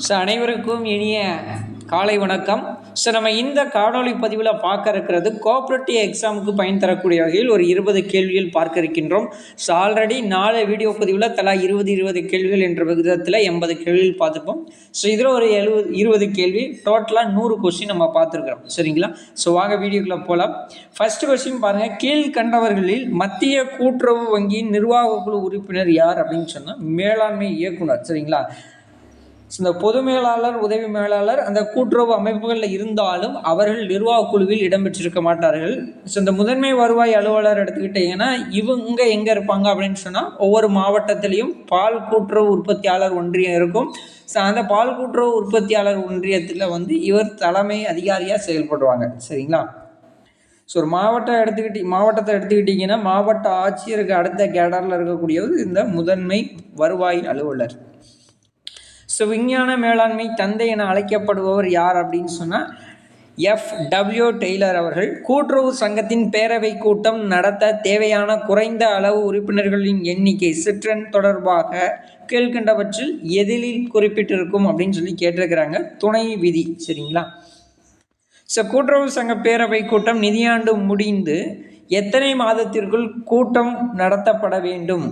அனைவருக்கும் இனிய காலை வணக்கம். நம்ம இந்த காணொளி பதிவில் பார்க்க இருக்கிறது கோஆப்ரேட்டிவ் எக்ஸாமுக்கு பயன் தரக்கூடிய வகையில் ஒரு 20 கேள்விகள் பார்க்க இருக்கின்றோம். ஆல்ரெடி 4 வீடியோ பதிவில் தலா 20 கேள்விகள் என்ற விகிதத்தில் 80 கேள்விகள் பார்த்துப்போம். இதில் ஒரு 20 கேள்வி, டோட்டலாக 100 கொஸ்டின் நம்ம பார்த்துருக்குறோம். சரிங்களா? வாங்க வீடியோக்குள்ளே போகலாம். ஃபர்ஸ்ட் கொஸ்டின் பாருங்கள். கீழ்கண்டவர்களில் மத்திய கூட்டுறவு வங்கியின் நிர்வாக குழு உறுப்பினர் யார் அப்படின்னு சொன்னால் மேலாண்மை இயக்குனர். சரிங்களா? இந்த பொது மேலாளர், உதவி மேலாளர் அந்த கூட்டுறவு அமைப்புகளில் இருந்தாலும் அவர்கள் நிர்வாக குழுவில் இடம்பெற்றிருக்க மாட்டார்கள். இந்த முதன்மை வருவாய் அலுவலர் எடுத்துக்கிட்டீங்கன்னா இவங்க எங்கே இருப்பாங்க அப்படின்னு சொன்னால் ஒவ்வொரு மாவட்டத்திலையும் பால் கூட்டுறவு உற்பத்தியாளர் ஒன்றியம் இருக்கும். அந்த பால் கூட்டுறவு உற்பத்தியாளர் ஒன்றியத்தில் இவர் தலைமை அதிகாரியாக செயல்படுவாங்க. சரிங்களா? ஒரு மாவட்டத்தை எடுத்துக்கிட்டிங்கன்னா மாவட்ட ஆட்சியருக்கு அடுத்த கேடரில் இருக்கக்கூடியது இந்த முதன்மை வருவாய் அலுவலர். விஞ்ஞான மேலாண்மை தந்தை என அழைக்கப்படுபவர் யார் அப்படின்னு சொன்னால் F.W. டெய்லர் அவர்கள். கூட்டுறவு சங்கத்தின் பேரவை கூட்டம் நடத்த தேவையான குறைந்த அளவு உறுப்பினர்களின் எண்ணிக்கை சிற்றன் தொடர்பாக கீழ்கண்டவற்றில் எதிலில் குறிப்பிட்டிருக்கும் அப்படின்னு சொல்லி கேட்டிருக்கிறாங்க. துணை விதி. சரிங்களா? கூட்டுறவு சங்க பேரவை கூட்டம் நிதியாண்டு முடிந்து எத்தனை மாதத்திற்குள் கூட்டம் நடத்தப்பட வேண்டும்?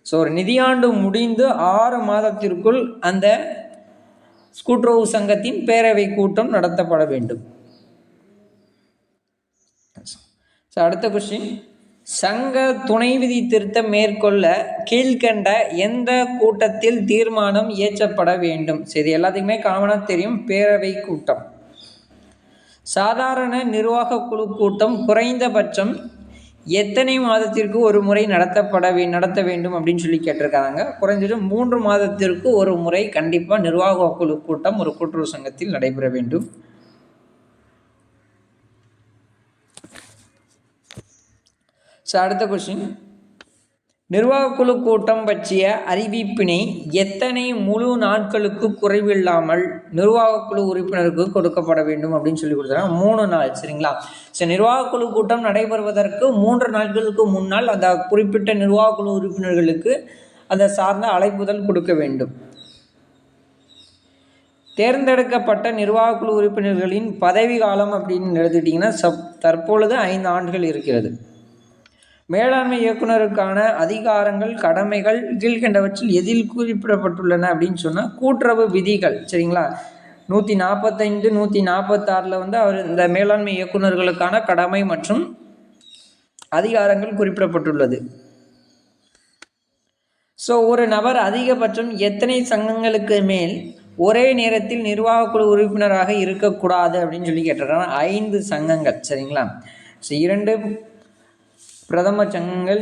ஒரு நிதியாண்டு முடிந்து 6 மாதத்திற்குள் அந்த கூட்டுறவு சங்கத்தின் பேரவை கூட்டம் நடத்தப்பட வேண்டும். அடுத்த கொஸ்டின். சங்க துணை விதி திருத்தம் மேற்கொள்ள கீழ்கண்ட எந்த கூட்டத்தில் தீர்மானம் இயற்றப்பட வேண்டும்? சரி, எல்லாத்துக்குமே காமனாக தெரியும், பேரவை கூட்டம். சாதாரண நிர்வாக குழு கூட்டம் குறைந்தபட்சம் எத்தனை மாதத்திற்கு ஒரு முறை நடத்த வேண்டும் அப்படின்னு சொல்லி கேட்டிருக்காங்க. குறைஞ்சது 3 மாதத்திற்கு ஒரு முறை கண்டிப்பாக நிர்வாக குழு கூட்டம் ஒரு கூட்டுறவு சங்கத்தில் நடைபெற வேண்டும். அடுத்த கொஸ்டின். நிர்வாக குழு கூட்டம் பற்றிய அறிவிப்பினை எத்தனை முழு நாட்களுக்கு குறைவில்லாமல் நிர்வாக குழு உறுப்பினருக்கு கொடுக்கப்பட வேண்டும் அப்படின்னு சொல்லி கொடுத்தாங்க. 3 நாள். சரிங்களா? நிர்வாக குழு கூட்டம் நடைபெறுவதற்கு 3 நாட்களுக்கு முன்னால் அந்த குறிப்பிட்ட நிர்வாக குழு உறுப்பினர்களுக்கு அதை சார்ந்த அழைப்புதல் கொடுக்க வேண்டும். தேர்ந்தெடுக்கப்பட்ட நிர்வாக குழு உறுப்பினர்களின் பதவி காலம் அப்படின்னு எடுத்துக்கிட்டிங்கன்னா தற்பொழுது 5 ஆண்டுகள் இருக்கிறது. மேலாண்மை இயக்குனருக்கான அதிகாரங்கள், கடமைகள் கீழ்கண்டவற்றில் எதில் குறிப்பிடப்பட்டுள்ளன அப்படின்னு சொன்னால் கூட்டுறவு விதிகள். சரிங்களா? 145, 146 அவர் இந்த மேலாண்மை இயக்குனர்களுக்கான கடமை மற்றும் அதிகாரங்கள் குறிப்பிடப்பட்டுள்ளது. ஒரு நபர் அதிகபட்சம் எத்தனை சங்கங்களுக்கு மேல் ஒரே நேரத்தில் நிர்வாக குழு உறுப்பினராக இருக்கக்கூடாது அப்படின்னு சொல்லி கேட்டிருக்காங்க. 5 சங்கங்கள். சரிங்களா? 2 பிரதம சங்கங்கள்,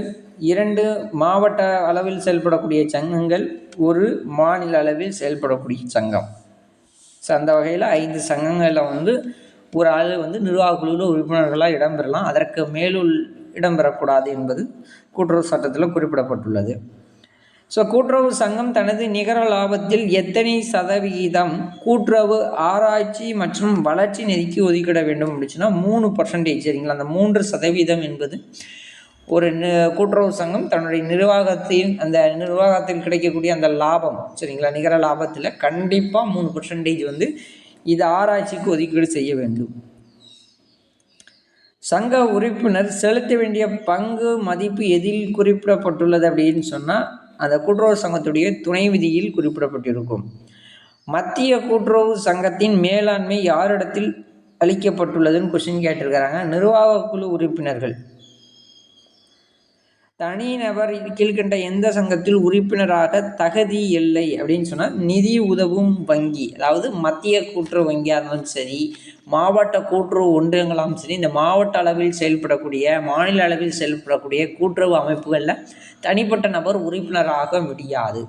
2 மாவட்ட அளவில் செயல்படக்கூடிய சங்கங்கள், 1 மாநில அளவில் செயல்படக்கூடிய சங்கம். அந்த வகையில் 5 சங்கங்களில் ஒரு ஆள் நிர்வாக குழுவில் உறுப்பினர்களாக இடம்பெறலாம். அதற்கு மேலுள் இடம்பெறக்கூடாது என்பது கூட்டுறவு சட்டத்தில் குறிப்பிடப்பட்டுள்ளது. கூட்டுறவு சங்கம் தனது நிகர லாபத்தில் எத்தனை சதவிகிதம் கூட்டுறவு ஆராய்ச்சி மற்றும் வளர்ச்சி நிதிக்கு ஒதுக்கிட வேண்டும் அப்படின்னு சொன்னால் 3%. சரிங்களா? அந்த 3% என்பது ஒரு கூட்டுறவு சங்கம் தன்னுடைய நிர்வாகத்தில் கிடைக்கக்கூடிய அந்த லாபம். சரிங்களா? நிகர லாபத்தில் கண்டிப்பாக 3% இது ஆராய்ச்சிக்கு ஒதுக்கீடு செய்ய வேண்டும். சங்க உறுப்பினர் செலுத்த வேண்டிய பங்கு மதிப்பு எதில் குறிப்பிடப்பட்டுள்ளது அப்படின்னு சொன்னால் அந்த கூட்டுறவு சங்கத்துடைய துணை விதியில் குறிப்பிடப்பட்டிருக்கும். மத்திய கூட்டுறவு சங்கத்தின் மேலாண்மை யாரிடத்தில் அளிக்கப்பட்டுள்ளதுன்னு கொஸ்டின் கேட்டிருக்கிறாங்க. நிர்வாக குழு உறுப்பினர்கள். தனிநபர் கீழ்கண்ட எந்த சங்கத்தில் உறுப்பினராக தகுதி இல்லை அப்படின்னு சொன்னால் நிதி உதவும் வங்கி, அதாவது மத்திய கூட்டுறவு வங்கியாக இருந்தாலும் சரி, மாவட்ட கூட்டுறவு ஒன்றியங்களாலும் சரி, இந்த மாவட்ட அளவில் செயல்படக்கூடிய, மாநில அளவில் செயல்படக்கூடிய கூட்டுறவு அமைப்புகளில் தனிப்பட்ட நபர் உறுப்பினராக முடியாது.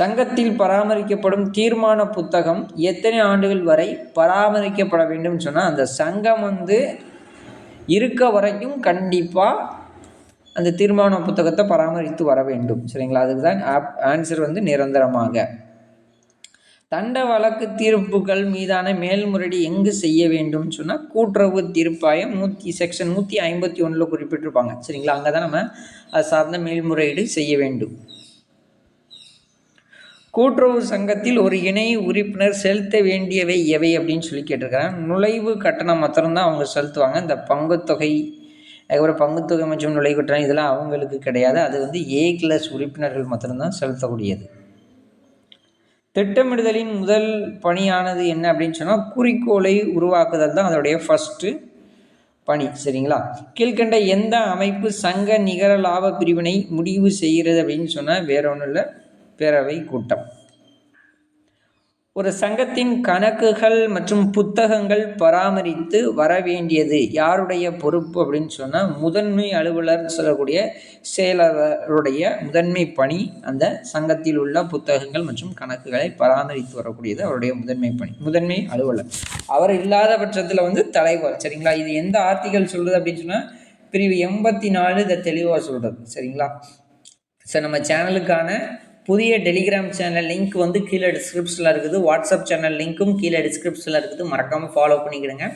சங்கத்தில் பராமரிக்கப்படும் தீர்மான புத்தகம் எத்தனை ஆண்டுகள் வரை பராமரிக்கப்பட வேண்டும் சொன்னால் அந்த சங்கம் இருக்க வரைக்கும் கண்டிப்பாக அந்த தீர்மான புத்தகத்தை பராமரித்து வர வேண்டும். சரிங்களா? அதுக்கு தான் ஆன்சர் நிரந்தரமாக. தண்ட வழக்கு தீர்ப்புகள் மீதான மேல்முறையீடு எங்கு செய்ய வேண்டும் சொன்னால் கூட்டுறவு தீர்ப்பாயம் செக்ஷன் 151 குறிப்பிட்டிருப்பாங்க. சரிங்களா? அங்கே தான் நம்ம அது சார்ந்த மேல்முறையீடு செய்ய வேண்டும். கூட்டுறவு சங்கத்தில் ஒரு இணை உறுப்பினர் செலுத்த வேண்டியவை எவை அப்படின்னு சொல்லி கேட்டிருக்கிறேன். நுழைவு கட்டணம் மாத்திரம்தான் அவங்க செலுத்துவாங்க. இந்த பங்குத்தொகை, அதுக்கப்புறம் பங்குத்தொகை மற்றும் நுழைவு கட்டணம் இதெல்லாம் அவங்களுக்கு கிடையாது. அது வந்து ஏ கிளாஸ் உறுப்பினர்கள் மாத்திரம்தான் செலுத்தக்கூடியது. திட்டமிடுதலின் முதல் பணியானது என்ன அப்படின்னு சொன்னால் குறிக்கோளை உருவாக்குதல் தான் அதோடைய ஃபஸ்ட்டு பணி. சரிங்களா? கீழ்கண்ட எந்த அமைப்பு சங்க நிகர லாப பிரிவினை முடிவு செய்கிறது அப்படின்னு சொன்னால் வேற ஒன்றும் இல்லை, பேரவை கூட்டம். ஒரு சங்கத்தின் கணக்குகள் மற்றும் புத்தகங்கள் பராமரித்து வர வேண்டியது யாருடைய பொறுப்பு அப்படின்னு சொன்னால் முதன்மை அலுவலர் சொல்லக்கூடிய செயலருடைய முதன்மை பணி அந்த சங்கத்தில் உள்ள புத்தகங்கள் மற்றும் கணக்குகளை பராமரித்து வரக்கூடியது அவருடைய முதன்மை பணி, முதன்மை அலுவலர். அவர் இல்லாத பட்சத்தில் வந்து தலைவர். சரிங்களா? இது எந்த ஆர்டிகல் சொல்கிறது அப்படின்னு சொன்னால் பிரிவு 84 இதை தெளிவாக சொல்கிறது. சரிங்களா? சார் நம்ம சேனலுக்கான புதிய டெலிகிராம் சேனல் லிங்க் வந்து கீழே டிஸ்கிரிப்ஷனில் இருக்குது. வாட்ஸ்அப் சேனல் லிங்க்கும் கீழே டிஸ்கிரிப்ஷனில் இருக்குது. மறக்காமல் ஃபாலோ பண்ணிக்கிடுங்க.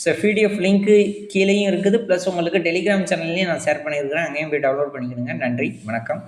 ஸோ பிடிஎஃப் லிங்க்கு கீழேயும் இருக்குது, ப்ளஸ் உங்களுக்கு டெலிகிராம் சேனல்லையும் நான் ஷேர் பண்ணியிருக்கிறேன். அங்கேயும் போய் டவுன்லோட் பண்ணிக்கிடுங்க. நன்றி, வணக்கம்.